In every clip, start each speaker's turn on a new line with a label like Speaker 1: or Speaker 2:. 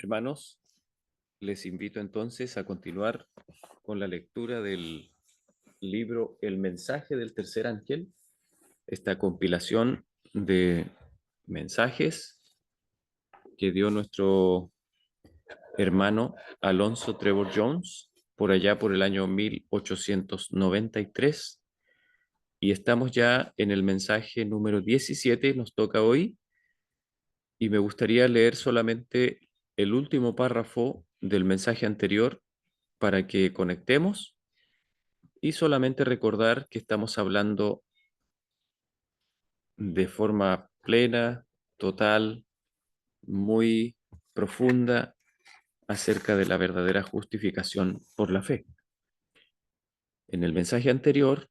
Speaker 1: Hermanos, les invito entonces a continuar con la lectura del libro El mensaje del tercer ángel, esta compilación de mensajes que dio nuestro hermano Alonso Trevor Jones por allá por el año 1893. Y estamos ya en el mensaje número 17, nos toca hoy, y me gustaría leer solamente el último párrafo del mensaje anterior para que conectemos y solamente recordar que estamos hablando de forma plena, total, muy profunda acerca de la verdadera justificación por la fe. En el mensaje anterior,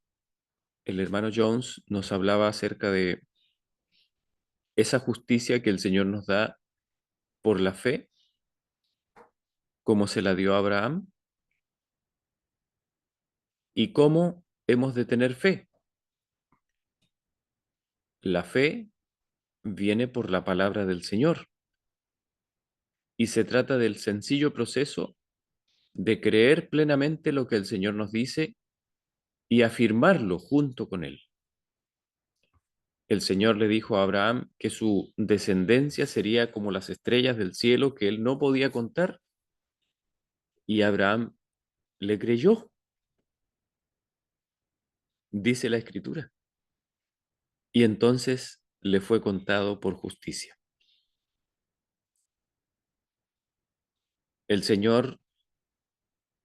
Speaker 1: el hermano Jones nos hablaba acerca de esa justicia que el Señor nos da por la fe, como se la dio a Abraham, y cómo hemos de tener fe. La fe viene por la palabra del Señor y se trata del sencillo proceso de creer plenamente lo que el Señor nos dice y afirmarlo junto con Él. El Señor le dijo a Abraham que su descendencia sería como las estrellas del cielo que él no podía contar, y Abraham le creyó, dice la Escritura, y entonces le fue contado por justicia. El Señor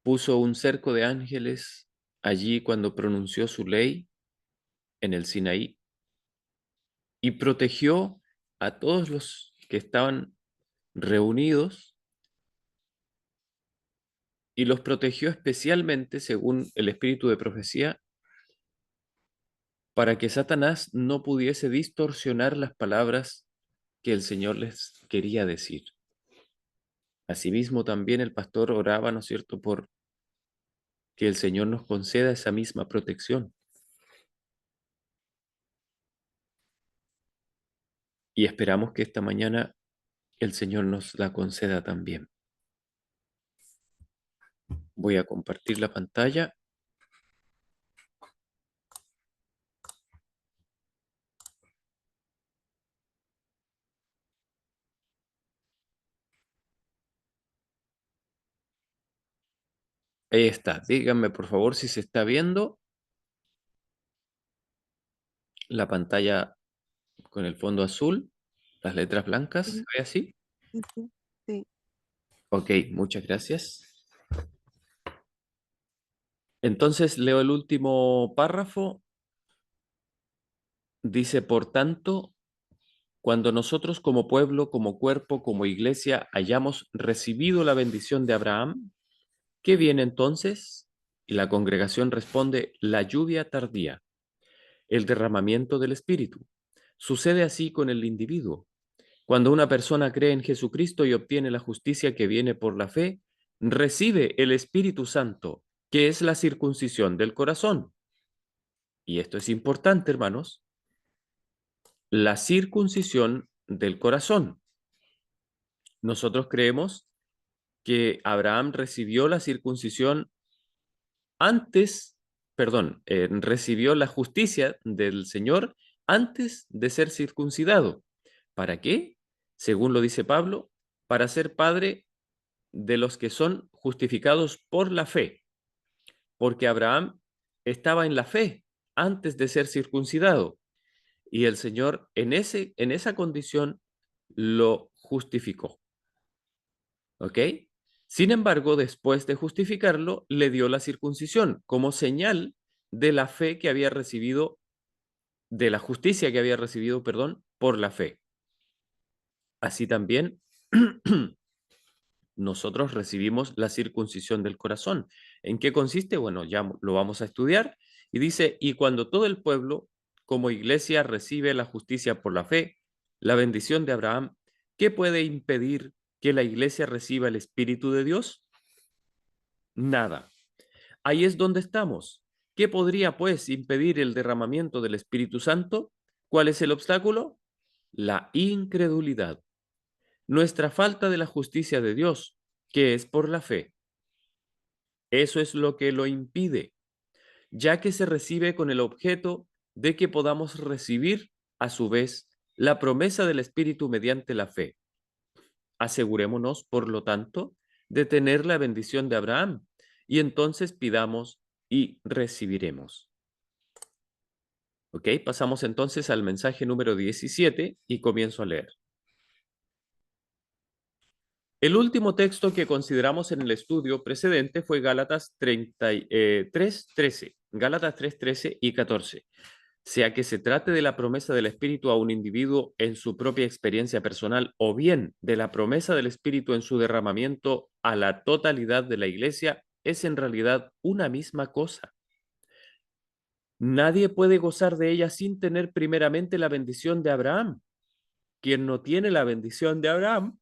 Speaker 1: puso un cerco de ángeles allí cuando pronunció su ley en el Sinaí y protegió a todos los que estaban reunidos, y los protegió especialmente, según el espíritu de profecía, para que Satanás no pudiese distorsionar las palabras que el Señor les quería decir. Asimismo, también el pastor oraba, ¿no es cierto?, por que el Señor nos conceda esa misma protección. Y esperamos que esta mañana el Señor nos la conceda también. Voy a compartir la pantalla. Ahí está. Díganme, por favor, si se está viendo la pantalla con el fondo azul, las letras blancas. ¿Se
Speaker 2: Ujú,
Speaker 1: ve así?
Speaker 2: ujú, sí.
Speaker 1: Ok, muchas gracias. Entonces leo el último párrafo. Dice, por tanto, cuando nosotros como pueblo, como cuerpo, como iglesia, hayamos recibido la bendición de Abraham, ¿qué viene entonces? Y la congregación responde, la lluvia tardía, el derramamiento del Espíritu. Sucede así con el individuo. Cuando una persona cree en Jesucristo y obtiene la justicia que viene por la fe, recibe el Espíritu Santo, que es la circuncisión del corazón. Y esto es importante, hermanos, la circuncisión del corazón. Nosotros creemos que Abraham recibió la circuncisión antes, perdón, recibió la justicia del Señor antes de ser circuncidado. ¿Para qué? Según lo dice Pablo, para ser padre de los que son justificados por la fe, porque Abraham estaba en la fe antes de ser circuncidado, y el Señor en esa condición lo justificó. ¿Ok? Sin embargo, después de justificarlo, le dio la circuncisión como señal de la fe que había recibido, de la justicia que había recibido, perdón, por la fe. Así también nosotros recibimos la circuncisión del corazón. ¿En qué consiste? Bueno, ya lo vamos a estudiar. Y dice, y cuando todo el pueblo, como iglesia, recibe la justicia por la fe, la bendición de Abraham, ¿qué puede impedir que la iglesia reciba el Espíritu de Dios? Nada. Ahí es donde estamos. ¿Qué podría, pues, impedir el derramamiento del Espíritu Santo? ¿Cuál es el obstáculo? La incredulidad. nuestra falta de la justicia de Dios, que es por la fe. Eso es lo que lo impide, ya que se recibe con el objeto de que podamos recibir, a su vez, la promesa del Espíritu mediante la fe. Asegurémonos, por lo tanto, de tener la bendición de Abraham, y entonces pidamos y recibiremos. ¿Ok? Pasamos entonces al mensaje número 17 y comienzo a leer. El último texto que consideramos en el estudio precedente fue Gálatas 3:13, Gálatas 3:13 y 14. Sea que se trate de la promesa del Espíritu a un individuo en su propia experiencia personal o bien de la promesa del Espíritu en su derramamiento a la totalidad de la Iglesia, es en realidad una misma cosa. Nadie puede gozar de ella sin tener primeramente la bendición de Abraham. Quien no tiene la bendición de Abraham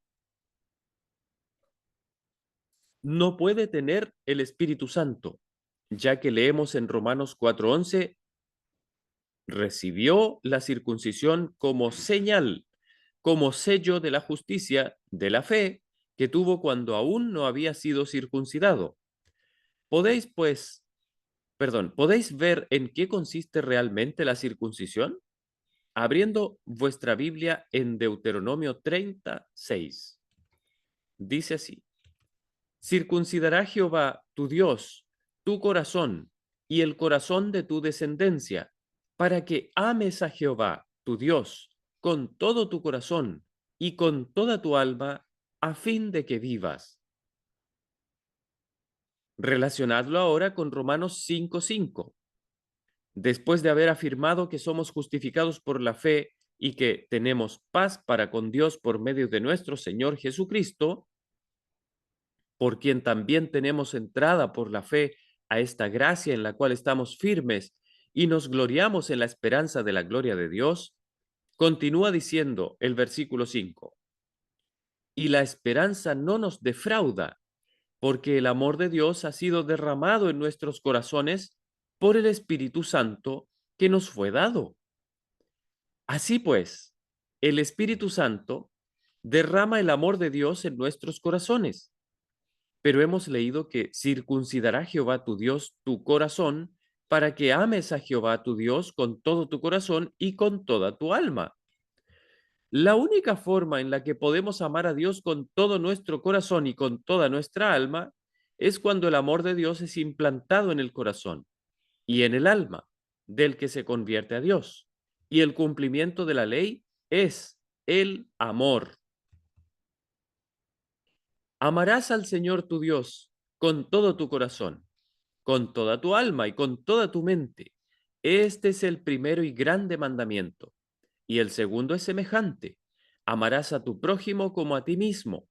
Speaker 1: no puede tener el Espíritu Santo, ya que leemos en Romanos 4:11, recibió la circuncisión como señal, como sello de la justicia, de la fe, que tuvo cuando aún no había sido circuncidado. ¿Podéis, pues, podéis ver en qué consiste realmente la circuncisión? Abriendo vuestra Biblia en Deuteronomio 36. Dice así: circuncidará Jehová tu Dios tu corazón y el corazón de tu descendencia, para que ames a Jehová tu Dios con todo tu corazón y con toda tu alma, a fin de que vivas. Relacionadlo ahora con Romanos 5:5. Después de haber afirmado que somos justificados por la fe y que tenemos paz para con Dios por medio de nuestro Señor Jesucristo, por quien también tenemos entrada por la fe a esta gracia en la cual estamos firmes y nos gloriamos en la esperanza de la gloria de Dios, continúa diciendo el versículo 5, y la esperanza no nos defrauda, porque el amor de Dios ha sido derramado en nuestros corazones por el Espíritu Santo que nos fue dado. Así pues, el Espíritu Santo derrama el amor de Dios en nuestros corazones. Pero hemos leído que circuncidará Jehová tu Dios tu corazón para que ames a Jehová tu Dios con todo tu corazón y con toda tu alma. La única forma en la que podemos amar a Dios con todo nuestro corazón y con toda nuestra alma es cuando el amor de Dios es implantado en el corazón y en el alma del que se convierte a Dios. Y el cumplimiento de la ley es el amor. Amarás al Señor tu Dios con todo tu corazón, con toda tu alma y con toda tu mente. Este es el primero y grande mandamiento. Y el segundo es semejante: amarás a tu prójimo como a ti mismo.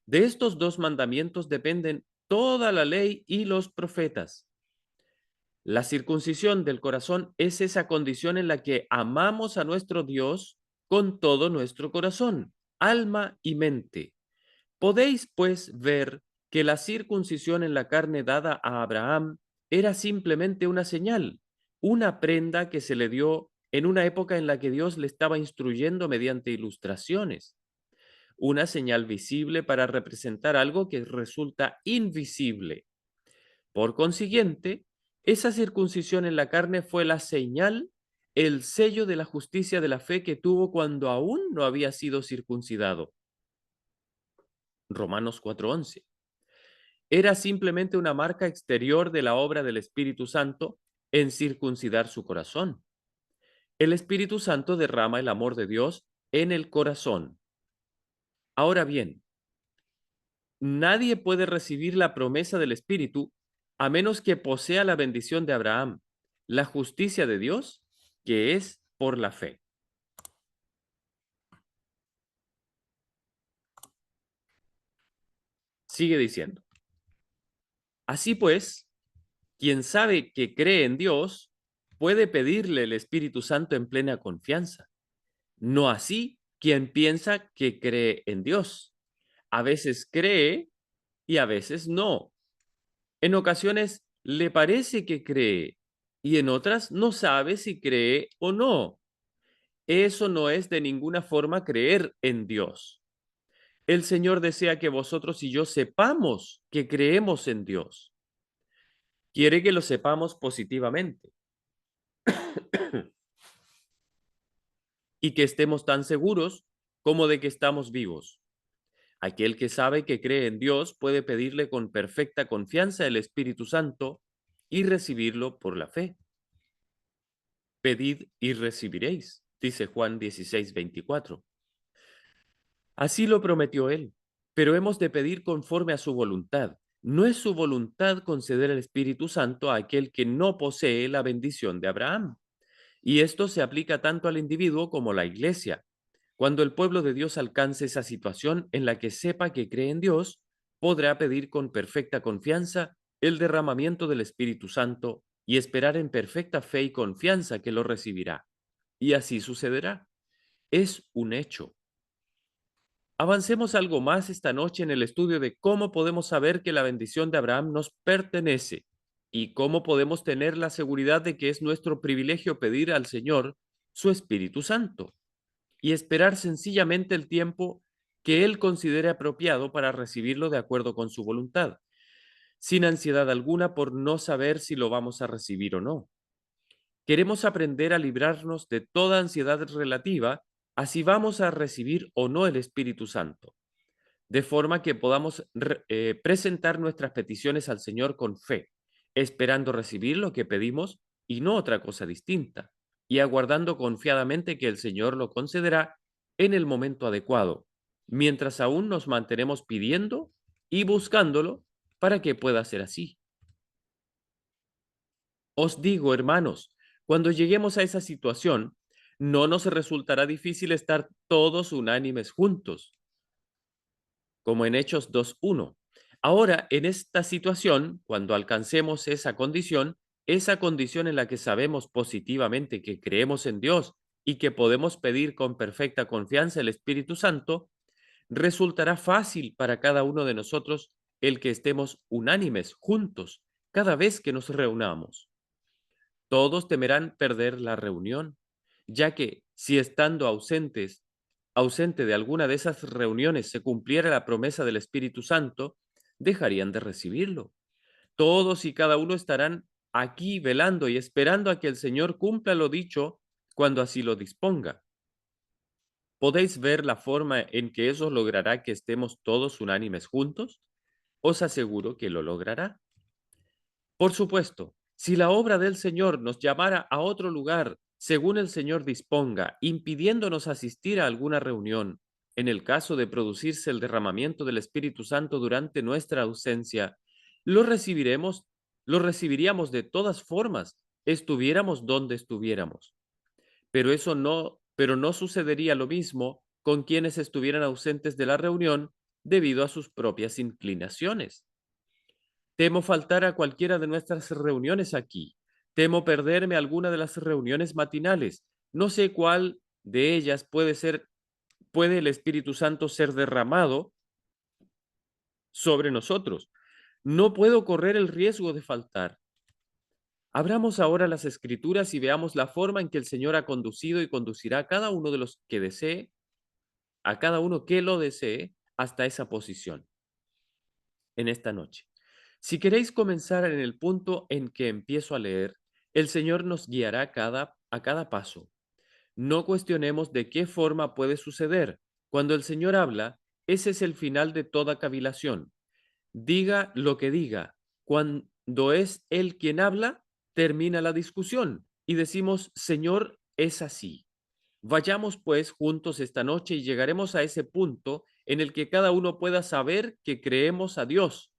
Speaker 1: De estos dos mandamientos dependen toda la ley y los profetas. La circuncisión del corazón es esa condición en la que amamos a nuestro Dios con todo nuestro corazón, alma y mente. Podéis, pues, ver que la circuncisión en la carne dada a Abraham era simplemente una señal, una prenda que se le dio en una época en la que Dios le estaba instruyendo mediante ilustraciones, una señal visible para representar algo que resulta invisible. Por consiguiente, esa circuncisión en la carne fue la señal, el sello de la justicia de la fe que tuvo cuando aún no había sido circuncidado. Romanos 4:11. Era simplemente una marca exterior de la obra del Espíritu Santo en circuncidar su corazón. El Espíritu Santo derrama el amor de Dios en el corazón. Ahora bien, nadie puede recibir la promesa del Espíritu a menos que posea la bendición de Abraham, la justicia de Dios, que es por la fe. Sigue diciendo. Así pues, quien sabe que cree en Dios puede pedirle el Espíritu Santo en plena confianza. No así quien piensa que cree en Dios. A veces cree y a veces no. En ocasiones le parece que cree y en otras no sabe si cree o no. Eso no es de ninguna forma creer en Dios. El Señor desea que vosotros y yo sepamos que creemos en Dios. Quiere que lo sepamos positivamente y que estemos tan seguros como de que estamos vivos. Aquel que sabe que cree en Dios puede pedirle con perfecta confianza el Espíritu Santo y recibirlo por la fe. Pedid y recibiréis, dice Juan 16:24. Así lo prometió Él, pero hemos de pedir conforme a su voluntad. No es su voluntad conceder el Espíritu Santo a aquel que no posee la bendición de Abraham. Y esto se aplica tanto al individuo como a la iglesia. Cuando el pueblo de Dios alcance esa situación en la que sepa que cree en Dios, podrá pedir con perfecta confianza el derramamiento del Espíritu Santo y esperar en perfecta fe y confianza que lo recibirá. Y así sucederá. Es un hecho. Avancemos algo más esta noche en el estudio de cómo podemos saber que la bendición de Abraham nos pertenece y cómo podemos tener la seguridad de que es nuestro privilegio pedir al Señor su Espíritu Santo y esperar sencillamente el tiempo que Él considere apropiado para recibirlo de acuerdo con su voluntad, sin ansiedad alguna por no saber si lo vamos a recibir o no. Queremos aprender a librarnos de toda ansiedad relativa a si vamos a recibir o no el Espíritu Santo, de forma que podamos presentar nuestras peticiones al Señor con fe, esperando recibir lo que pedimos y no otra cosa distinta, y aguardando confiadamente que el Señor lo concederá en el momento adecuado, mientras aún nos mantenemos pidiendo y buscándolo para que pueda ser así. Os digo, hermanos, cuando lleguemos a esa situación, no nos resultará difícil estar todos unánimes juntos como en Hechos 2:1. Ahora, en esta situación, cuando alcancemos esa condición en la que sabemos positivamente que creemos en Dios y que podemos pedir con perfecta confianza el Espíritu Santo, resultará fácil para cada uno de nosotros el que estemos unánimes juntos cada vez que nos reunamos. Todos temerán perder la reunión, ya que si estando ausente de alguna de esas reuniones se cumpliera la promesa del Espíritu Santo, dejarían de recibirlo. Todos y cada uno estarán aquí velando y esperando a que el Señor cumpla lo dicho cuando así lo disponga. ¿Podéis ver la forma en que eso logrará que estemos todos unánimes juntos? Os aseguro que lo logrará. Por supuesto, si la obra del Señor nos llamara a otro lugar, según el Señor disponga, impidiéndonos asistir a alguna reunión, en el caso de producirse el derramamiento del Espíritu Santo durante nuestra ausencia, lo recibiremos, lo recibiríamos de todas formas, estuviéramos donde estuviéramos. Pero no sucedería lo mismo con quienes estuvieran ausentes de la reunión debido a sus propias inclinaciones. Temo faltar a cualquiera de nuestras reuniones aquí. Temo perderme alguna de las reuniones matinales. No sé cuál de ellas puede el Espíritu Santo ser derramado sobre nosotros. No puedo correr el riesgo de faltar. Abramos ahora las Escrituras y veamos la forma en que el Señor ha conducido y conducirá a cada uno de los que desee, a cada uno que lo desee, hasta esa posición en esta noche. Si queréis comenzar en el punto en que empiezo a leer, el Señor nos guiará a cada paso. No cuestionemos de qué forma puede suceder. Cuando el Señor habla, ese es el final de toda cavilación. Diga lo que diga. Cuando es Él quien habla, termina la discusión y decimos, Señor, es así. Vayamos pues juntos esta noche y llegaremos a ese punto en el que cada uno pueda saber que creemos a Dios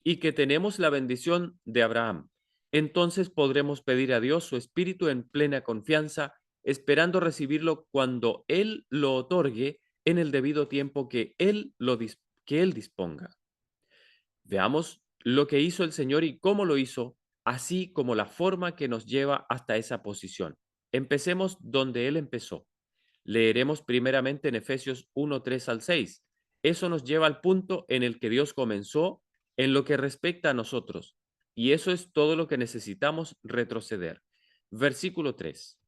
Speaker 1: y que tenemos la bendición de Abraham. Entonces podremos pedir a Dios su espíritu en plena confianza, esperando recibirlo cuando Él lo otorgue en el debido tiempo que Él disponga. Veamos lo que hizo el Señor y cómo lo hizo, así como la forma que nos lleva hasta esa posición. Empecemos donde Él empezó. Leeremos primeramente en Efesios 1:3 al 6. Eso nos lleva al punto en el que Dios comenzó en lo que respecta a nosotros. Y eso es todo lo que necesitamos retroceder. Versículo 3.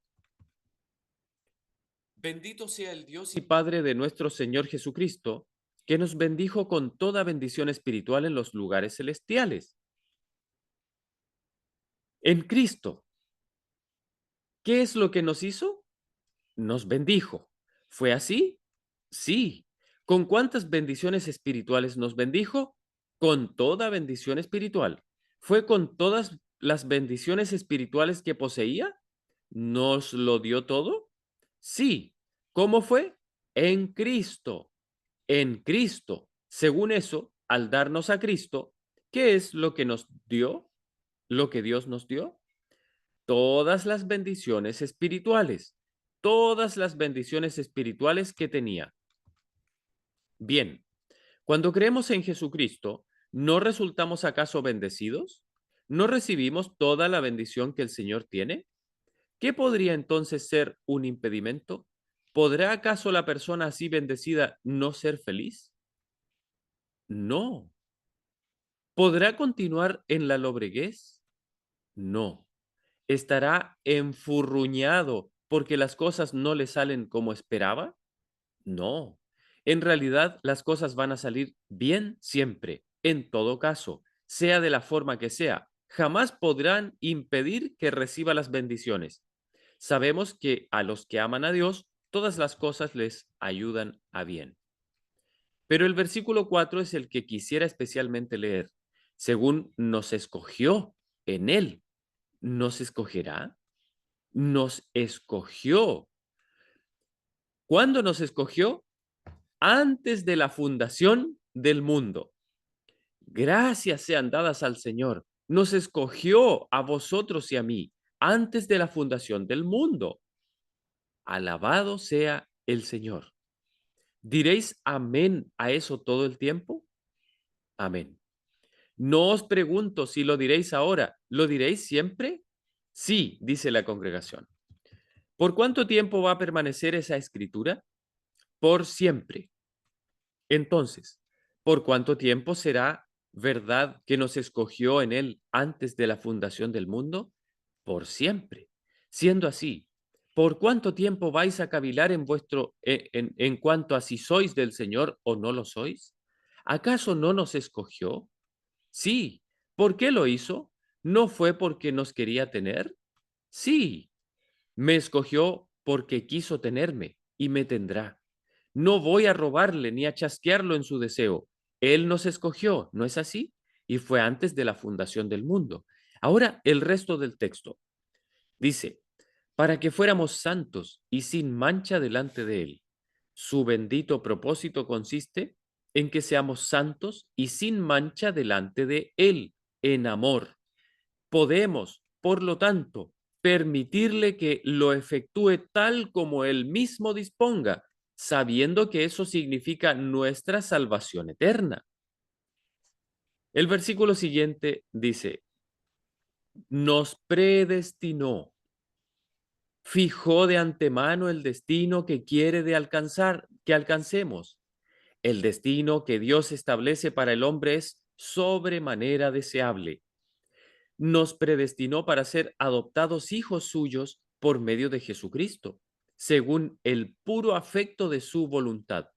Speaker 1: Bendito sea el Dios y Padre de nuestro Señor Jesucristo, que nos bendijo con toda bendición espiritual en los lugares celestiales. En Cristo, ¿qué es lo que nos hizo? Nos bendijo. ¿Fue así? Sí. ¿Con cuántas bendiciones espirituales nos bendijo? Con toda bendición espiritual. ¿Fue con todas las bendiciones espirituales que poseía? ¿Nos lo dio todo? Sí. ¿Cómo fue? En Cristo. En Cristo. Según eso, al darnos a Cristo, ¿qué es lo que nos dio? ¿Lo que Dios nos dio? Todas las bendiciones espirituales. Todas las bendiciones espirituales que tenía. Bien, cuando creemos en Jesucristo, ¿no resultamos acaso bendecidos? ¿No recibimos toda la bendición que el Señor tiene? ¿Qué podría entonces ser un impedimento? ¿Podrá acaso la persona así bendecida no ser feliz? No. ¿Podrá continuar en la lobreguez? No. ¿Estará enfurruñado porque las cosas no le salen como esperaba? No. En realidad, las cosas van a salir bien siempre, en todo caso, sea de la forma que sea. Jamás podrán impedir que reciba las bendiciones. Sabemos que a los que aman a Dios, todas las cosas les ayudan a bien. Pero el versículo 4 es el que quisiera especialmente leer. Según nos escogió en Él, ¿nos escogerá? Nos escogió. ¿Cuándo nos escogió? Antes de la fundación del mundo. Gracias sean dadas al Señor. Nos escogió a vosotros y a mí antes de la fundación del mundo. Alabado sea el Señor. ¿Diréis amén a eso todo el tiempo? Amén. No os pregunto si lo diréis ahora. ¿Lo diréis siempre? Sí, dice la congregación. ¿Por cuánto tiempo va a permanecer esa escritura? Por siempre. Entonces, ¿por cuánto tiempo será verdad que nos escogió en Él antes de la fundación del mundo? Por siempre. Siendo así, ¿por cuánto tiempo vais a cavilar en cuanto a si sois del Señor o no lo sois? ¿Acaso no nos escogió? Sí. ¿Por qué lo hizo? ¿No fue porque nos quería tener? Sí. Me escogió porque quiso tenerme y me tendrá. No voy a robarle ni a chasquearlo en su deseo. Él nos escogió, ¿no es así? Y fue antes de la fundación del mundo. Ahora el resto del texto. Dice, para que fuéramos santos y sin mancha delante de Él. Su bendito propósito consiste en que seamos santos y sin mancha delante de Él, en amor. Podemos, por lo tanto, permitirle que lo efectúe tal como Él mismo disponga, sabiendo que eso significa nuestra salvación eterna. El versículo siguiente dice, nos predestinó, fijó de antemano el destino que quiere que alcancemos. El destino que Dios establece para el hombre es sobremanera deseable. Nos predestinó para ser adoptados hijos suyos por medio de Jesucristo, según el puro afecto de su voluntad.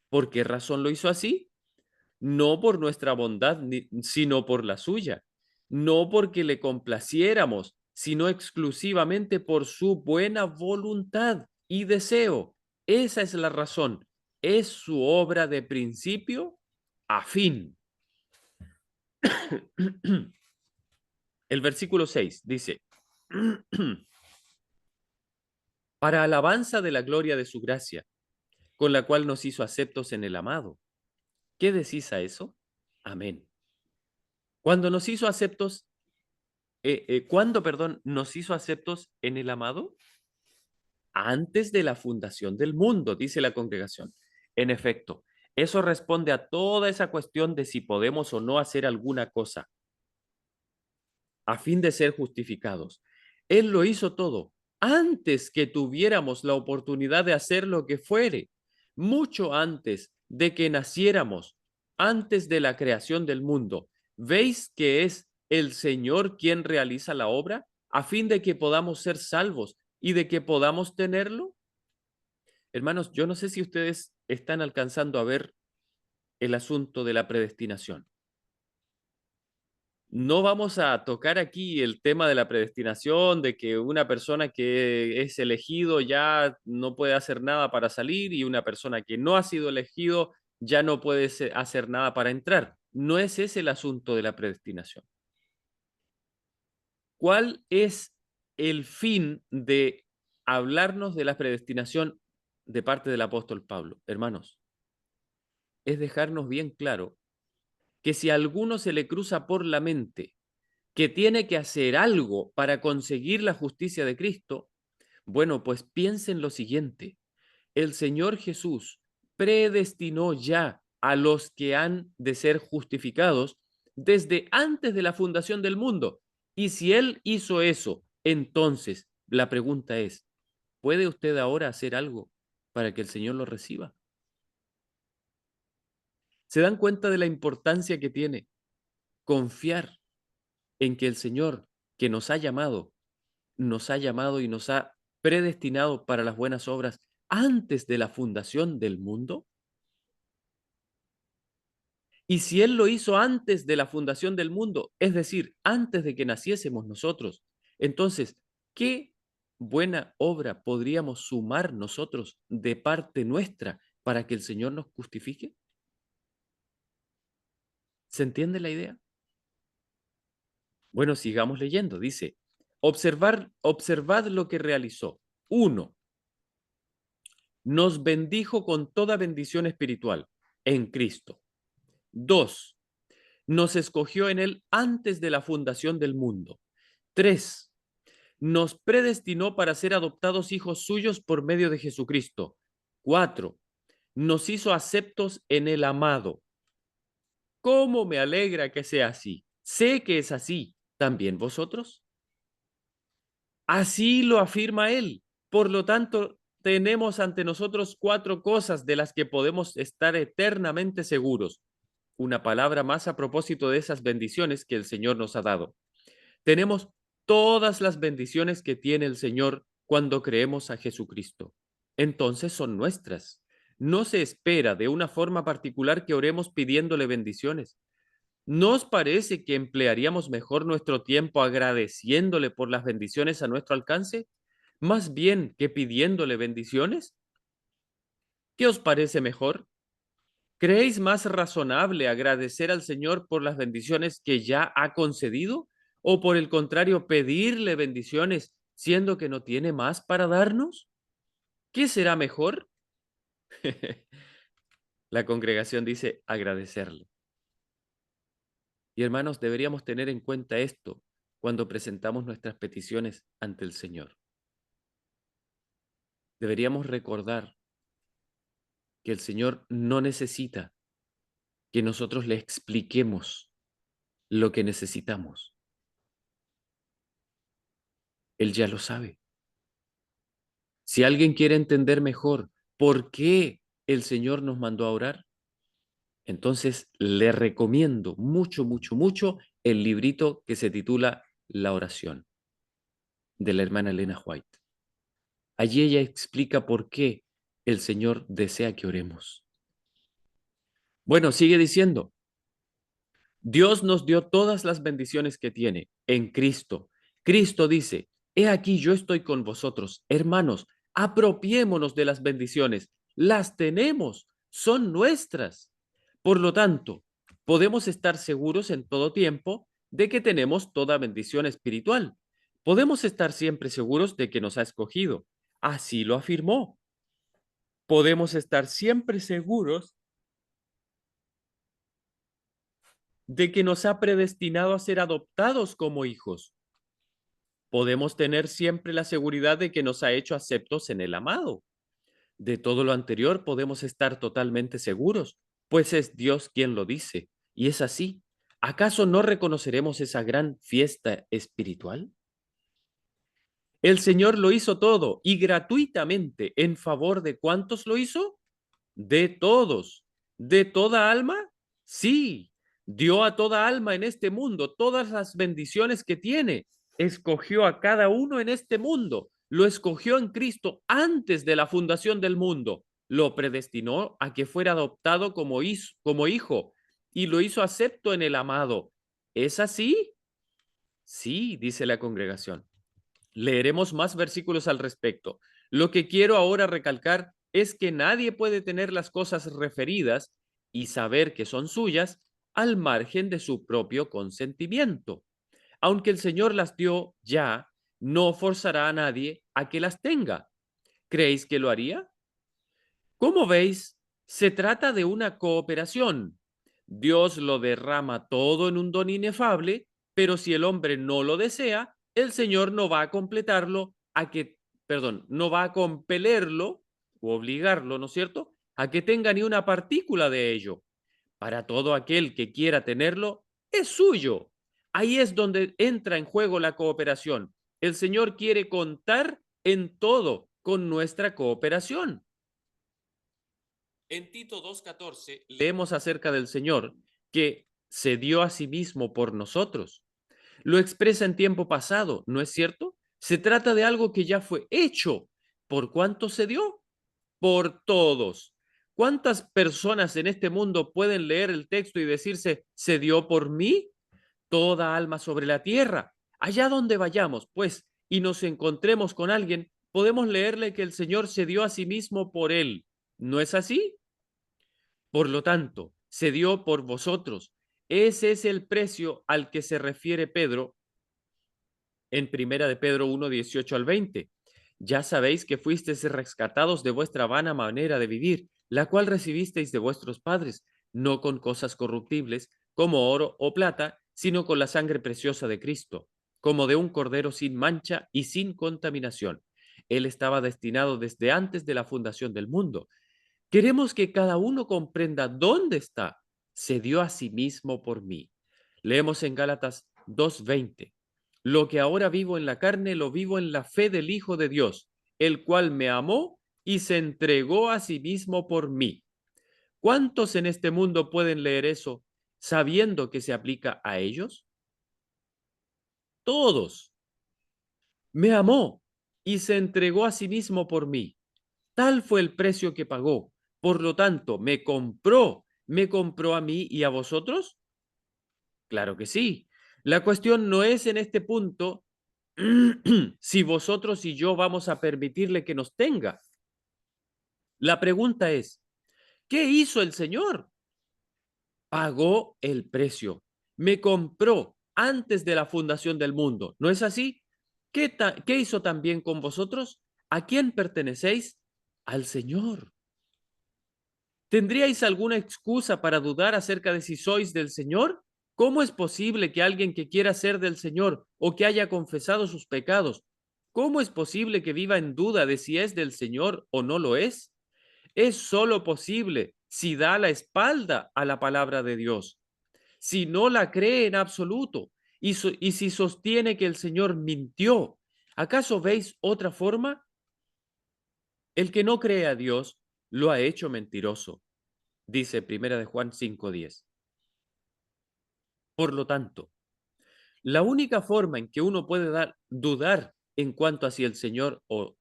Speaker 1: ¿Por qué razón lo hizo así? No por nuestra bondad, sino por la suya. No porque le complaciéramos, sino exclusivamente por su buena voluntad y deseo. Esa es la razón. Es su obra de principio a fin. El versículo 6 dice, para alabanza de la gloria de su gracia, con la cual nos hizo aceptos en el amado. ¿Qué decís a eso? Amén. Cuando nos hizo aceptos, ¿cuándo, nos hizo aceptos en el amado? Antes de la fundación del mundo, dice la congregación. En efecto, eso responde a toda esa cuestión de si podemos o no hacer alguna cosa a fin de ser justificados. Él lo hizo todo antes que tuviéramos la oportunidad de hacer lo que fuere, mucho antes de que naciéramos, antes de la creación del mundo. ¿Veis que es el Señor quien realiza la obra a fin de que podamos ser salvos y de que podamos tenerlo? Hermanos, yo no sé si ustedes están alcanzando a ver el asunto de la predestinación. No vamos a tocar aquí el tema de la predestinación, de que una persona que es elegido ya no puede hacer nada para salir y una persona que no ha sido elegido ya no puede hacer nada para entrar. No es ese el asunto de la predestinación. ¿Cuál es el fin de hablarnos de la predestinación de parte del apóstol Pablo? Hermanos, es dejarnos bien claro que si a alguno se le cruza por la mente que tiene que hacer algo para conseguir la justicia de Cristo, bueno, pues piensen lo siguiente: el Señor Jesús predestinó ya a los que han de ser justificados desde antes de la fundación del mundo. Y si Él hizo eso, entonces la pregunta es, ¿puede usted ahora hacer algo para que el Señor lo reciba? ¿Se dan cuenta de la importancia que tiene confiar en que el Señor que nos ha llamado y nos ha predestinado para las buenas obras antes de la fundación del mundo? Y si Él lo hizo antes de la fundación del mundo, es decir, antes de que naciésemos nosotros, entonces, ¿qué buena obra podríamos sumar nosotros de parte nuestra para que el Señor nos justifique? ¿Se entiende la idea? Bueno, sigamos leyendo. Dice, observad lo que realizó. Uno, nos bendijo con toda bendición espiritual en Cristo. Dos, nos escogió en Él antes de la fundación del mundo. Tres, nos predestinó para ser adoptados hijos suyos por medio de Jesucristo. Cuatro, nos hizo aceptos en el amado. ¿Cómo me alegra que sea así? Sé que es así. ¿También vosotros? Así lo afirma él. Por lo tanto, tenemos ante nosotros cuatro cosas de las que podemos estar eternamente seguros. Una palabra más a propósito de esas bendiciones que el Señor nos ha dado. Tenemos todas las bendiciones que tiene el Señor cuando creemos a Jesucristo. Entonces son nuestras. No se espera de una forma particular que oremos pidiéndole bendiciones. ¿No os parece que emplearíamos mejor nuestro tiempo agradeciéndole por las bendiciones a nuestro alcance, más bien que pidiéndole bendiciones? ¿Qué os parece mejor? ¿Creéis más razonable agradecer al Señor por las bendiciones que ya ha concedido? ¿O por el contrario, pedirle bendiciones siendo que no tiene más para darnos? ¿Qué será mejor? La congregación dice agradecerle. Y hermanos, deberíamos tener en cuenta esto cuando presentamos nuestras peticiones ante el Señor. Deberíamos recordar que el Señor no necesita que nosotros le expliquemos lo que necesitamos. Él ya lo sabe. Si alguien quiere entender mejor por qué el Señor nos mandó a orar, entonces le recomiendo mucho, mucho, mucho el librito que se titula La oración, de la hermana Elena White. Allí ella explica por qué el Señor desea que oremos. Bueno, sigue diciendo, Dios nos dio todas las bendiciones que tiene en Cristo. Cristo dice, he aquí yo estoy con vosotros, hermanos, apropiémonos de las bendiciones, las tenemos, son nuestras. Por lo tanto, podemos estar seguros en todo tiempo de que tenemos toda bendición espiritual. Podemos estar siempre seguros de que nos ha escogido. Así lo afirmó. Podemos estar siempre seguros de que nos ha predestinado a ser adoptados como hijos. Podemos tener siempre la seguridad de que nos ha hecho aceptos en el amado. De todo lo anterior podemos estar totalmente seguros, pues es Dios quien lo dice. Y es así. ¿Acaso no reconoceremos esa gran fiesta espiritual? El Señor lo hizo todo y gratuitamente. ¿En favor de cuántos lo hizo? De todos. ¿De toda alma? Sí. Dio a toda alma en este mundo todas las bendiciones que tiene. Escogió a cada uno en este mundo. Lo escogió en Cristo antes de la fundación del mundo. lo predestinó a que fuera adoptado como hijo y lo hizo acepto en el amado. ¿Es así? Sí, dice la congregación. Leeremos más versículos al respecto. Lo que quiero ahora recalcar es que nadie puede tener las cosas referidas y saber que son suyas al margen de su propio consentimiento. Aunque el Señor las dio ya, no forzará a nadie a que las tenga. ¿Creéis que lo haría? Como veis, se trata de una cooperación. Dios lo derrama todo en un don inefable, pero si el hombre no lo desea, el Señor no va a completarlo a que, perdón, no va a compelerlo o obligarlo, ¿no es cierto?, a que tenga ni una partícula de ello. Para todo aquel que quiera tenerlo, es suyo. Ahí es donde entra en juego la cooperación. El Señor quiere contar en todo con nuestra cooperación. En Tito 2:14 leemos acerca del Señor que se dio a sí mismo por nosotros. Lo expresa en tiempo pasado, ¿no es cierto? Se trata de algo que ya fue hecho. ¿Por cuánto se dio? Por todos. ¿Cuántas personas en este mundo pueden leer el texto y decirse, se dio por mí? Toda alma sobre la tierra. Allá donde vayamos, pues, y nos encontremos con alguien, podemos leerle que el Señor se dio a sí mismo por él. ¿No es así? Por lo tanto, se dio por vosotros. Ese es el precio al que se refiere Pedro en Primera de Pedro 1:18 al 20. Ya sabéis que fuisteis rescatados de vuestra vana manera de vivir, la cual recibisteis de vuestros padres, no con cosas corruptibles, como oro o plata, sino con la sangre preciosa de Cristo, como de un cordero sin mancha y sin contaminación. Él estaba destinado desde antes de la fundación del mundo. Queremos que cada uno comprenda dónde está. Se dio a sí mismo por mí. Leemos en Gálatas 2:20. Lo que ahora vivo en la carne, lo vivo en la fe del Hijo de Dios, el cual me amó y se entregó a sí mismo por mí. ¿Cuántos en este mundo pueden leer eso sabiendo que se aplica a ellos? Todos. Me amó y se entregó a sí mismo por mí. Tal fue el precio que pagó. Por lo tanto, me compró a mí y a vosotros. Claro que sí. La cuestión no es en este punto si vosotros y yo vamos a permitirle que nos tenga. La pregunta es, ¿qué hizo el Señor? Pagó el precio. Me compró antes de la fundación del mundo. ¿No es así? ¿Qué hizo también con vosotros? ¿A quién pertenecéis? Al Señor. ¿Tendríais alguna excusa para dudar acerca de si sois del Señor? ¿Cómo es posible que alguien que quiera ser del Señor o que haya confesado sus pecados, cómo es posible que viva en duda de si es del Señor o no lo es? Es solo posible si da la espalda a la palabra de Dios, si no la cree en absoluto y si sostiene que el Señor mintió. ¿Acaso veis otra forma? El que no cree a Dios lo ha hecho mentiroso, dice Primera de Juan 5:10. Por lo tanto, la única forma en que uno puede dudar en cuanto a si el Señor o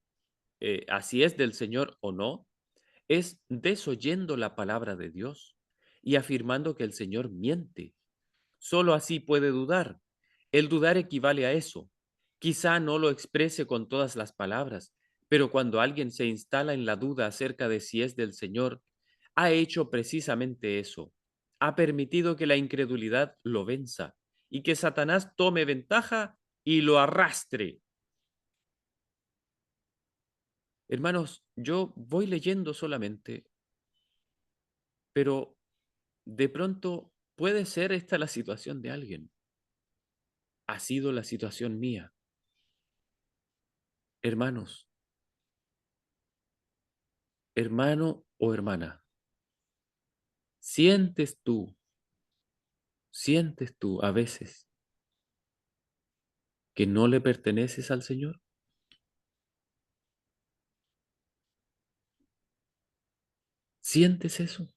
Speaker 1: a si es del Señor o no, es desoyendo la palabra de Dios y afirmando que el Señor miente. Solo así puede dudar. El dudar equivale a eso. Quizá no lo exprese con todas las palabras, pero cuando alguien se instala en la duda acerca de si es del Señor, ha hecho precisamente eso. Ha permitido que la incredulidad lo venza y que Satanás tome ventaja y lo arrastre. Hermanos, yo voy leyendo solamente, pero de pronto puede ser esta la situación de alguien. Ha sido la situación mía. Hermanos, hermano o hermana, ¿sientes tú, sientes tú a veces que no le perteneces al Señor? ¿Sientes eso?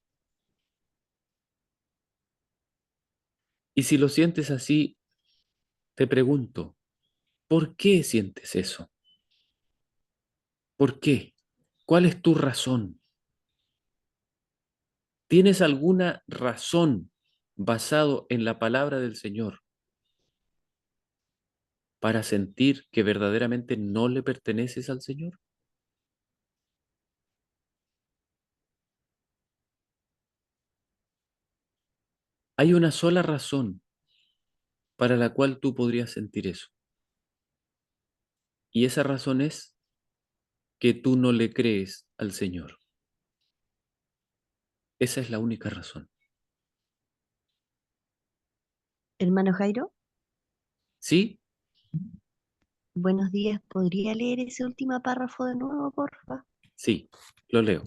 Speaker 1: Y si lo sientes así, te pregunto, ¿por qué sientes eso? ¿Por qué? ¿Cuál es tu razón? ¿Tienes alguna razón basado en la palabra del Señor para sentir que verdaderamente no le perteneces al Señor? Hay una sola razón para la cual tú podrías sentir eso. Y esa razón es que tú no le crees al Señor. Esa es la única razón.
Speaker 2: Hermano Jairo,
Speaker 1: ¿Sí?
Speaker 2: buenos días. ¿Podría leer ese último párrafo de nuevo, porfa?
Speaker 1: Sí, lo leo.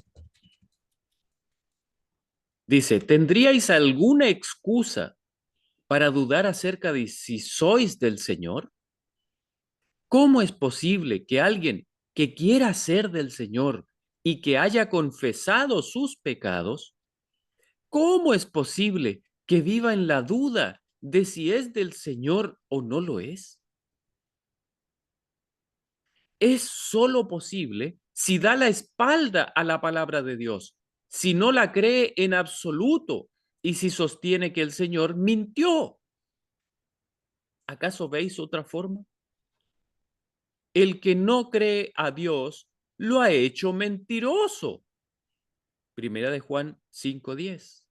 Speaker 1: Dice, ¿tendríais alguna excusa para dudar acerca de si sois del Señor? ¿Cómo es posible que alguien que quiera ser del Señor y que haya confesado sus pecados, cómo es posible que viva en la duda de si es del Señor o no lo es? Es solo posible si da la espalda a la palabra de Dios, si no la cree en absoluto y si sostiene que el Señor mintió. ¿Acaso veis otra forma? El que no cree a Dios lo ha hecho mentiroso. Primera de Juan 5:10.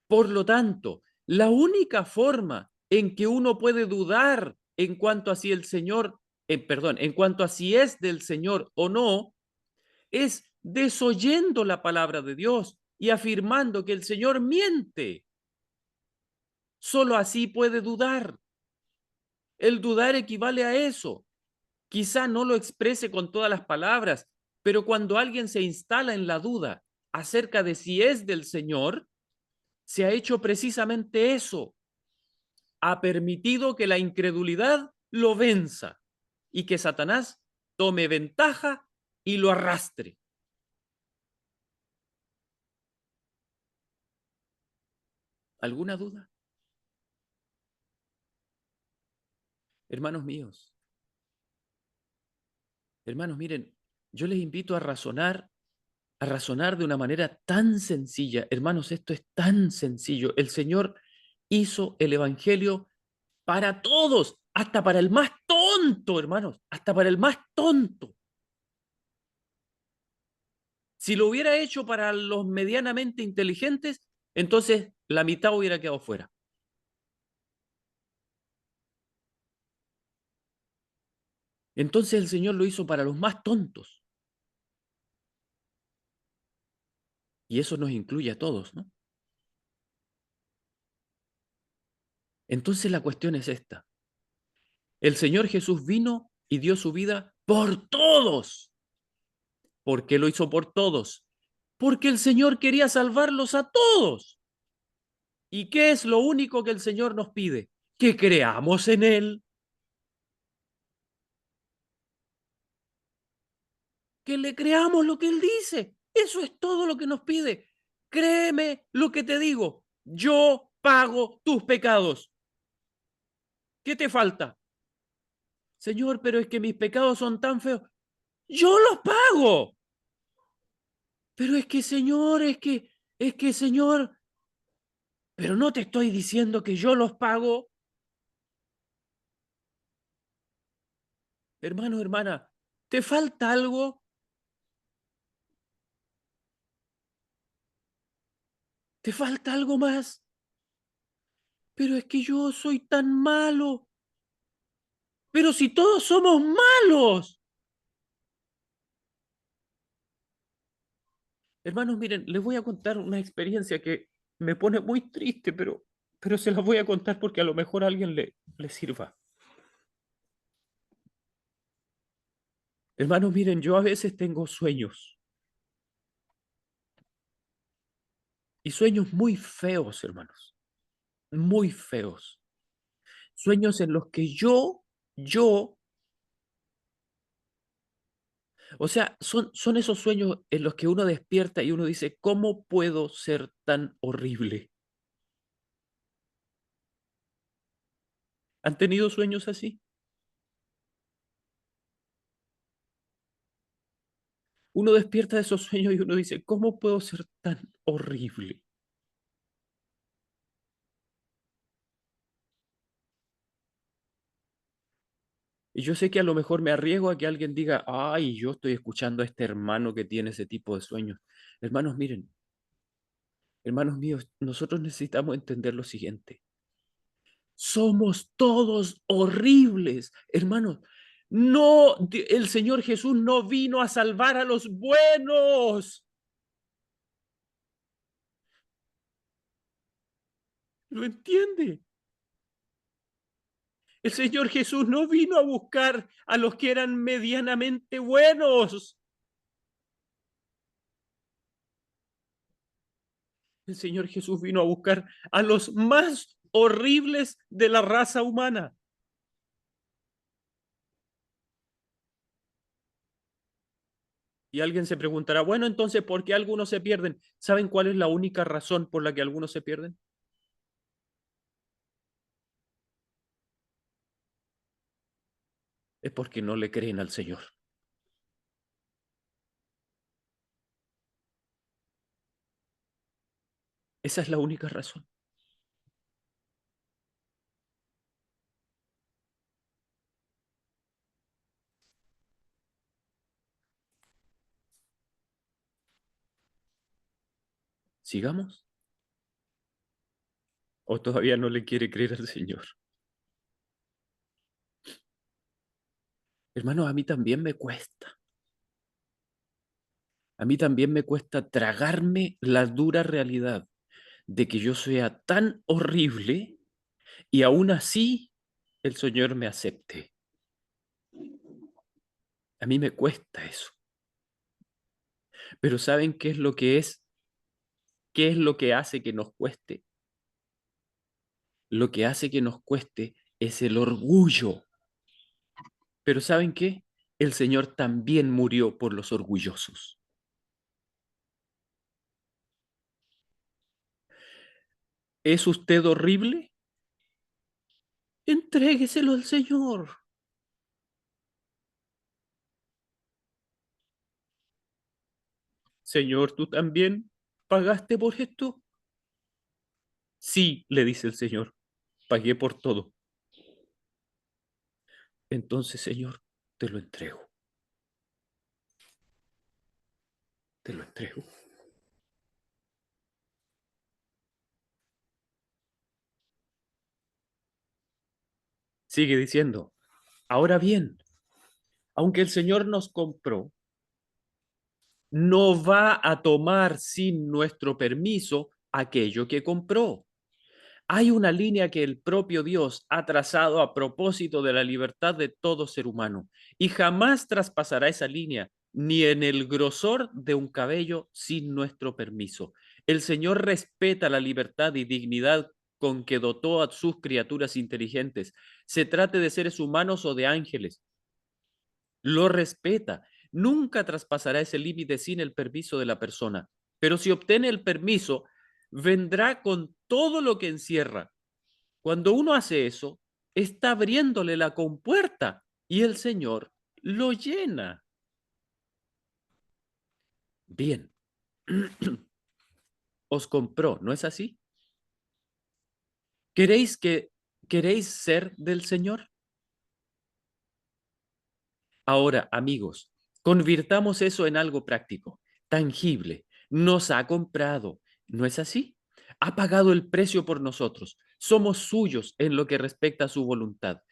Speaker 1: Por lo tanto, la única forma en que uno puede dudar en cuanto a si el Señor, perdón, en cuanto a si es del Señor o no, es desoyendo la palabra de Dios y afirmando que el Señor miente. Solo así puede dudar. El dudar equivale a eso. Quizá no lo exprese con todas las palabras, pero cuando alguien se instala en la duda acerca de si es del Señor, se ha hecho precisamente eso. Ha permitido que la incredulidad lo venza y que Satanás tome ventaja y lo arrastre. ¿Alguna duda? Hermanos míos, hermanos, miren, yo les invito a razonar de una manera tan sencilla. Hermanos, esto es tan sencillo. El Señor hizo el Evangelio para todos, hasta para el más tonto, hermanos, hasta para el más tonto. Si lo hubiera hecho para los medianamente inteligentes, entonces la mitad hubiera quedado fuera. Entonces el Señor lo hizo para los más tontos. Y eso nos incluye a todos, ¿no? Entonces la cuestión es esta. El Señor Jesús vino y dio su vida por todos. ¿Por qué lo hizo por todos? Porque el Señor quería salvarlos a todos. ¿Y qué es lo único que el Señor nos pide? Que creamos en Él, que le creamos lo que Él dice. Eso es todo lo que nos pide. Créeme lo que te digo. Yo pago tus pecados. ¿Qué te falta? Señor, pero es que mis pecados son tan feos. Yo los pago. Pero es que, Señor, Señor, pero no te estoy diciendo que yo los pago. Hermano, hermana, ¿te falta algo? ¿Te falta algo más? Pero es que yo soy tan malo. Pero si todos somos malos. Hermanos, miren, les voy a contar una experiencia que me pone muy triste, pero se las voy a contar porque a lo mejor a alguien le sirva. Hermanos, miren, yo a veces tengo sueños y sueños muy feos, hermanos, muy feos. Sueños en los que yo, o sea, son esos sueños en los que uno despierta y uno dice, ¿cómo puedo ser tan horrible? ¿Han tenido sueños así? Uno despierta de esos sueños y uno dice, ¿cómo puedo ser tan horrible? Y yo sé que a lo mejor me arriesgo a que alguien diga, ay, yo estoy escuchando a este hermano que tiene ese tipo de sueños. Hermanos, miren, hermanos míos, nosotros necesitamos entender lo siguiente. Somos todos horribles, hermanos. No, el Señor Jesús no vino a salvar a los buenos. ¿Lo entiende? El Señor Jesús no vino a buscar a los que eran medianamente buenos. El Señor Jesús vino a buscar a los más horribles de la raza humana. Y alguien se preguntará, bueno, entonces, ¿por qué algunos se pierden? ¿Saben cuál es la única razón por la que algunos se pierden? Es porque no le creen al Señor. Esa es la única razón. ¿Sigamos? ¿O todavía no le quiere creer al Señor? Hermano, a mí también me cuesta. A mí también me cuesta tragarme la dura realidad de que yo sea tan horrible y aún así el Señor me acepte. A mí me cuesta eso. Pero ¿saben qué es lo que es? ¿Qué es lo que hace que nos cueste? Lo que hace que nos cueste es el orgullo. Pero ¿saben qué? El Señor también murió por los orgullosos. ¿Es usted horrible? Entrégueselo al Señor. Señor, ¿tú también pagaste por esto? Sí, le dice el Señor, pagué por todo. Entonces, Señor, te lo entrego, te lo entrego. Sigue diciendo, ahora bien, aunque el Señor nos compró, no va a tomar sin nuestro permiso aquello que compró. Hay una línea que el propio Dios ha trazado a propósito de la libertad de todo ser humano y jamás traspasará esa línea ni en el grosor de un cabello sin nuestro permiso. El Señor respeta la libertad y dignidad con que dotó a sus criaturas inteligentes, se trate de seres humanos o de ángeles. Lo respeta. Nunca traspasará ese límite sin el permiso de la persona. Pero si obtiene el permiso, vendrá con todo lo que encierra. Cuando uno hace eso, está abriéndole la compuerta y el Señor lo llena. Bien, os compró, ¿no es así? ¿Queréis que queréis ser del Señor? Ahora, amigos, convirtamos eso en algo práctico, tangible. Nos ha comprado, ¿no es así? Ha pagado el precio por nosotros. Somos suyos en lo que respecta a su voluntad.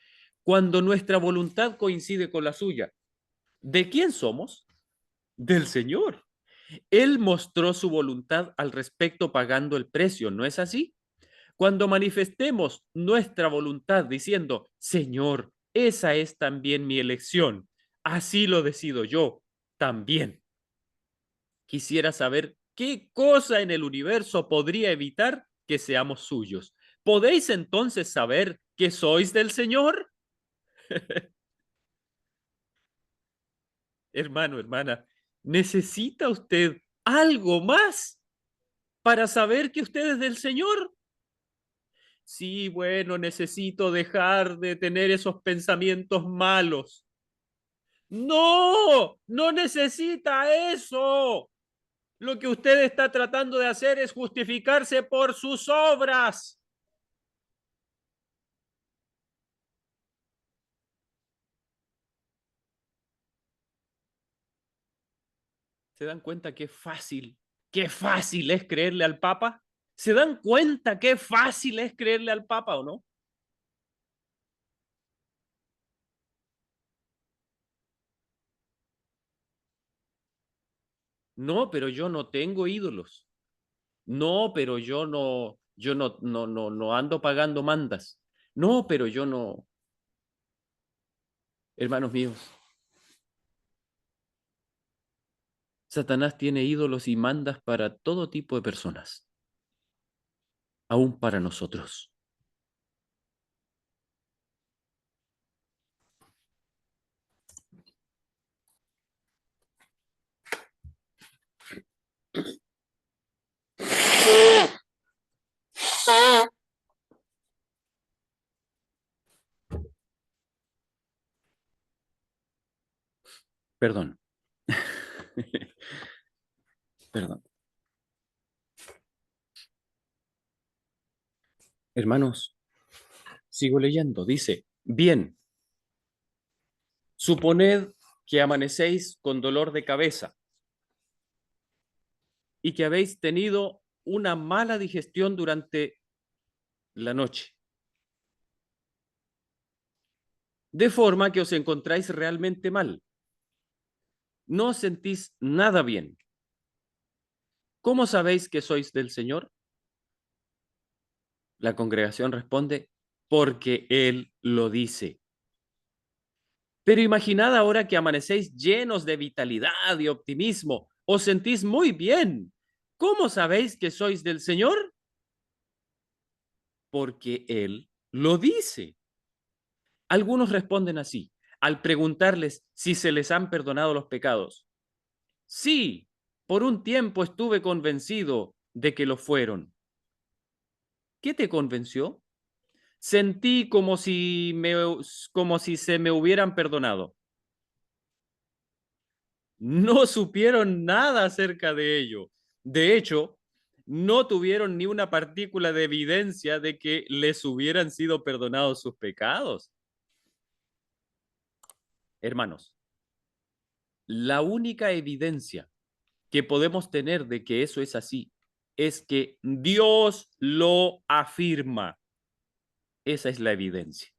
Speaker 1: Cuando nuestra voluntad coincide con la suya, ¿de quién somos? Del Señor. Él mostró su voluntad al respecto pagando el precio, ¿no es así? Cuando manifestemos nuestra voluntad diciendo, Señor, esa es también mi elección, así lo decido yo, también. Quisiera saber qué cosa en el universo podría evitar que seamos suyos. ¿Podéis entonces saber que sois del Señor? Hermano, hermana, ¿necesita usted algo más para saber que usted es del Señor? Sí, bueno, necesito dejar de tener esos pensamientos malos. No, no necesita eso. Lo que usted está tratando de hacer es justificarse por sus obras. ¿Se dan cuenta qué fácil es creerle al Papa? ¿Se dan cuenta qué fácil es creerle al Papa o no? No, pero yo no tengo ídolos. No, pero yo no ando pagando mandas. No, pero yo no. Hermanos míos, Satanás tiene ídolos y mandas para todo tipo de personas, aún para nosotros. Perdón. Perdón. Hermanos, sigo leyendo. Dice, bien, suponed que amanecéis con dolor de cabeza y que habéis tenido una mala digestión durante la noche, de forma que os encontráis realmente mal. No os sentís nada bien. ¿Cómo sabéis que sois del Señor? La congregación responde, porque Él lo dice. Pero imaginad ahora que amanecéis llenos de vitalidad y optimismo, os sentís muy bien. ¿Cómo sabéis que sois del Señor? Porque Él lo dice. Algunos responden así, al preguntarles si se les han perdonado los pecados. Sí, por un tiempo estuve convencido de que lo fueron. ¿Qué te convenció? Sentí como si se me hubieran perdonado. No supieron nada acerca de ello. De hecho, no tuvieron ni una partícula de evidencia de que les hubieran sido perdonados sus pecados. Hermanos, la única evidencia que podemos tener de que eso es así es que Dios lo afirma. Esa es la evidencia.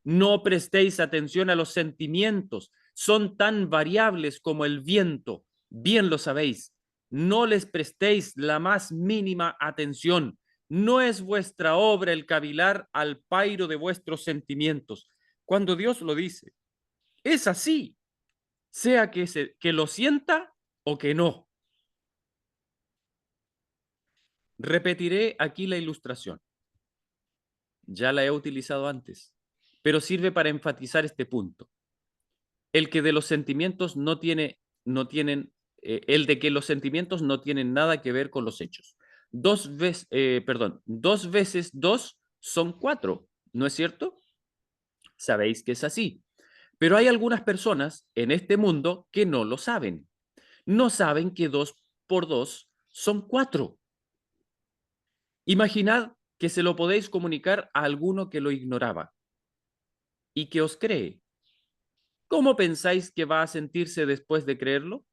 Speaker 1: No prestéis atención a los sentimientos, son tan variables como el viento, bien lo sabéis. No les prestéis la más mínima atención. No es vuestra obra el cavilar al pairo de vuestros sentimientos. Cuando Dios lo dice, es así, sea que lo sienta o que no. Repetiré aquí la ilustración. Ya la he utilizado antes, pero sirve para enfatizar este punto. El que de los sentimientos no tienen, el de que los sentimientos no tienen nada que ver con los hechos. Dos veces dos son cuatro, ¿no es cierto? Sabéis que es así. Pero hay algunas personas en este mundo que no lo saben. No saben que dos por dos son cuatro. Imaginad que se lo podéis comunicar a alguno que lo ignoraba y que os cree. ¿Cómo pensáis que va a sentirse después de creerlo?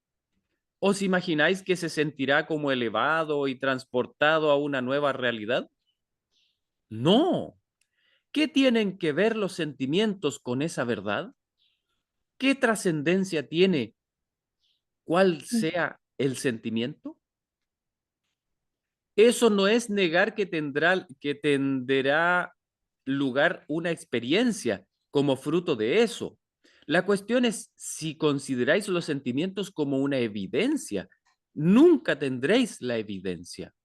Speaker 1: ¿Os imagináis que se sentirá como elevado y transportado a una nueva realidad? No. ¿Qué tienen que ver los sentimientos con esa verdad? ¿Qué trascendencia tiene cuál sea el sentimiento? Eso no es negar que tendrá lugar una experiencia como fruto de eso. La cuestión es si consideráis los sentimientos como una evidencia. Nunca tendréis la evidencia.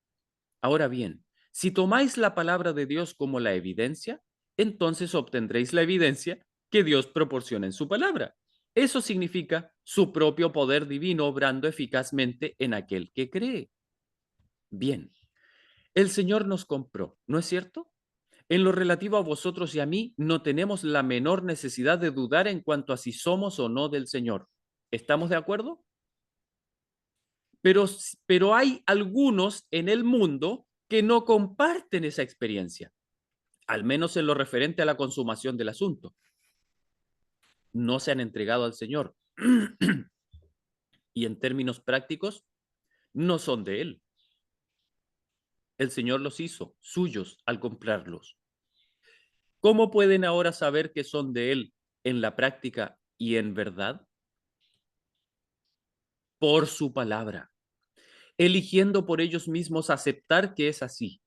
Speaker 1: Ahora bien, si tomáis la palabra de Dios como la evidencia, entonces obtendréis la evidencia que Dios proporciona en su palabra. Eso significa su propio poder divino obrando eficazmente en aquel que cree. Bien, el Señor nos compró, ¿no es cierto? En lo relativo a vosotros y a mí, no tenemos la menor necesidad de dudar en cuanto a si somos o no del Señor. ¿Estamos de acuerdo? Pero hay algunos en el mundo que no comparten esa experiencia, al menos en lo referente a la consumación del asunto. No se han entregado al Señor. Y en términos prácticos, no son de Él. El Señor los hizo suyos al comprarlos. ¿Cómo pueden ahora saber que son de Él en la práctica y en verdad? Por su palabra, eligiendo por ellos mismos aceptar que es así,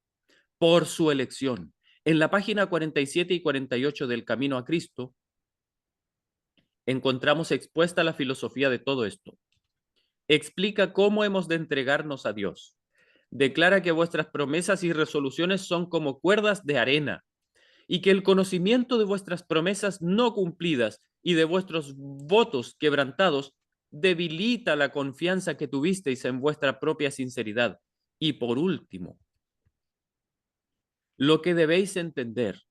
Speaker 1: por su elección. En la página 47 y 48 del Camino a Cristo, encontramos expuesta la filosofía de todo esto. Explica cómo hemos de entregarnos a Dios. Declara que vuestras promesas y resoluciones son como cuerdas de arena y que el conocimiento de vuestras promesas no cumplidas y de vuestros votos quebrantados debilita la confianza que tuvisteis en vuestra propia sinceridad. Y por último, lo que debéis entender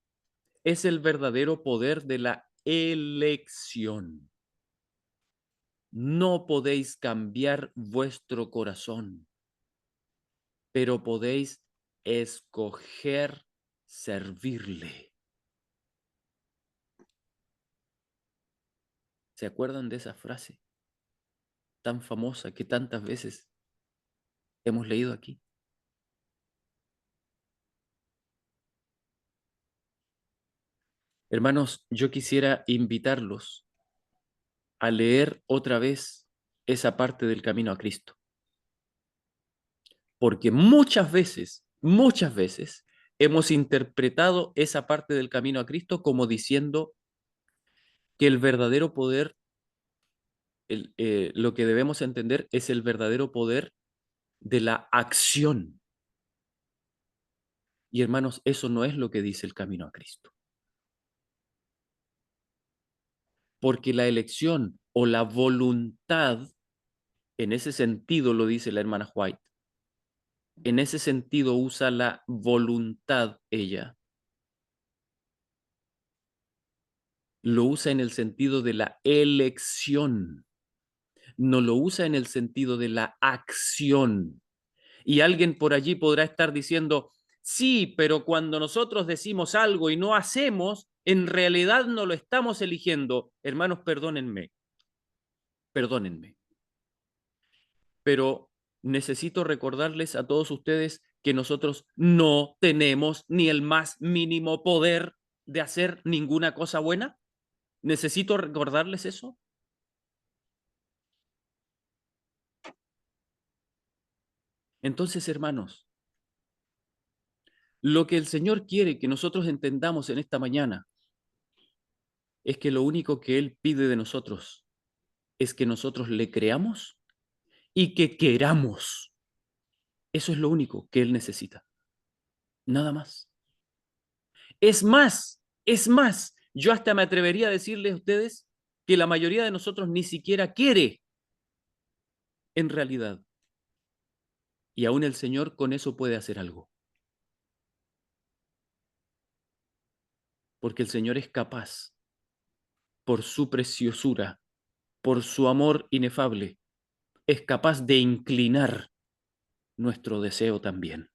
Speaker 1: es el verdadero poder de la elección. No podéis cambiar vuestro corazón, pero podéis escoger servirle. ¿Se acuerdan de esa frase tan famosa que tantas veces hemos leído aquí? Hermanos, yo quisiera invitarlos a leer otra vez esa parte del Camino a Cristo, porque muchas veces hemos interpretado esa parte del Camino a Cristo como diciendo que el verdadero poder, lo que debemos entender es el verdadero poder de la acción. Y hermanos, eso no es lo que dice el Camino a Cristo. Porque la elección o la voluntad, en ese sentido lo dice la hermana White, en ese sentido usa la voluntad ella, lo usa en el sentido de la elección, no lo usa en el sentido de la acción. Y alguien por allí podrá estar diciendo, sí, pero cuando nosotros decimos algo y no hacemos, en realidad no lo estamos eligiendo. Hermanos, perdónenme, pero necesito recordarles a todos ustedes que nosotros no tenemos ni el más mínimo poder de hacer ninguna cosa buena. ¿Necesito recordarles eso? Entonces, hermanos, lo que el Señor quiere que nosotros entendamos en esta mañana es que lo único que Él pide de nosotros es que nosotros le creamos y que queramos. Eso es lo único que Él necesita. Nada más. Es más, yo hasta me atrevería a decirles a ustedes que la mayoría de nosotros ni siquiera quiere en realidad. Y aún el Señor con eso puede hacer algo. Porque el Señor es capaz, por su preciosura, por su amor inefable, es capaz de inclinar nuestro deseo también.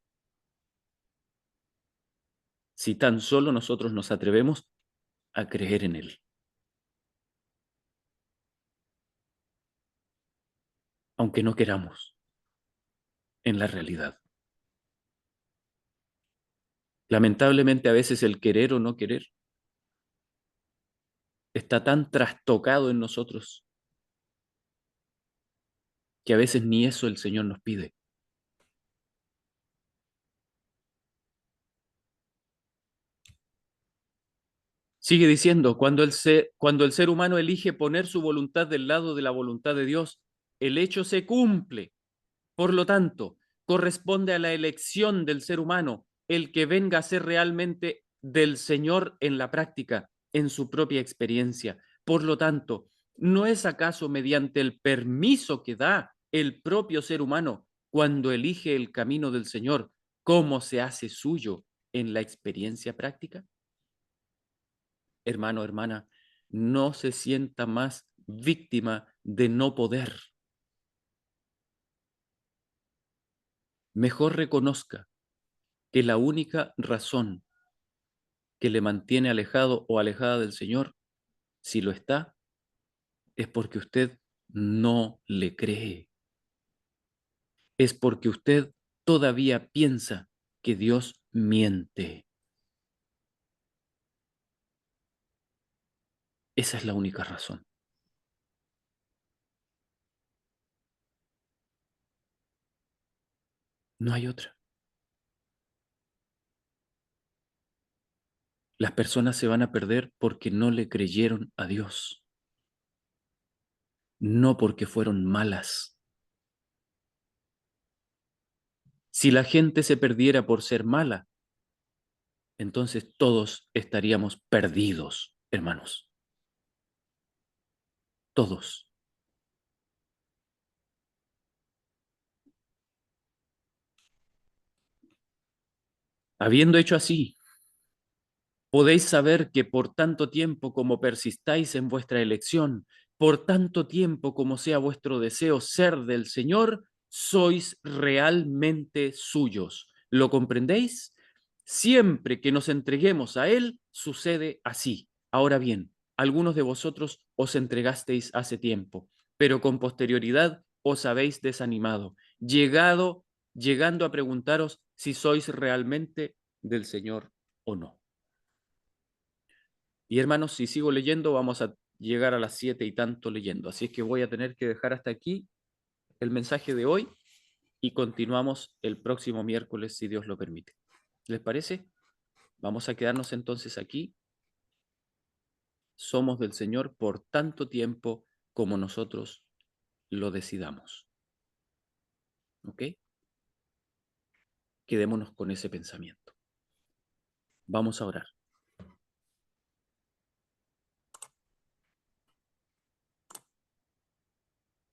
Speaker 1: Si tan solo nosotros nos atrevemos a creer en Él. Aunque no queramos, en la realidad. Lamentablemente a veces el querer o no querer está tan trastocado en nosotros que a veces ni eso el Señor nos pide. Sigue diciendo, cuando el ser humano elige poner su voluntad del lado de la voluntad de Dios, el hecho se cumple. Por lo tanto, corresponde a la elección del ser humano el que venga a ser realmente del Señor en la práctica, en su propia experiencia. Por lo tanto, ¿no es acaso mediante el permiso que da el propio ser humano cuando elige el camino del Señor, cómo se hace suyo en la experiencia práctica? Hermano, hermana, no se sienta más víctima de no poder. Mejor reconozca que la única razón que le mantiene alejado o alejada del Señor, si lo está, es porque usted no le cree. Es porque usted todavía piensa que Dios miente. Esa es la única razón. No hay otra. Las personas se van a perder porque no le creyeron a Dios, no porque fueron malas. Si la gente se perdiera por ser mala, entonces todos estaríamos perdidos, hermanos. Todos. Habiendo hecho así, podéis saber que por tanto tiempo como persistáis en vuestra elección, por tanto tiempo como sea vuestro deseo ser del Señor, sois realmente suyos. ¿Lo comprendéis? Siempre que nos entreguemos a Él, sucede así. Ahora bien, algunos de vosotros os entregasteis hace tiempo, pero con posterioridad os habéis desanimado, llegando a preguntaros si sois realmente del Señor o no. Y hermanos, si sigo leyendo, vamos a llegar a las 7 y tanto leyendo. Así es que voy a tener que dejar hasta aquí el mensaje de hoy y continuamos el próximo miércoles, si Dios lo permite. ¿Les parece? Vamos a quedarnos entonces aquí. Somos del Señor por tanto tiempo como nosotros lo decidamos. ¿Ok? Quedémonos con ese pensamiento. Vamos a orar.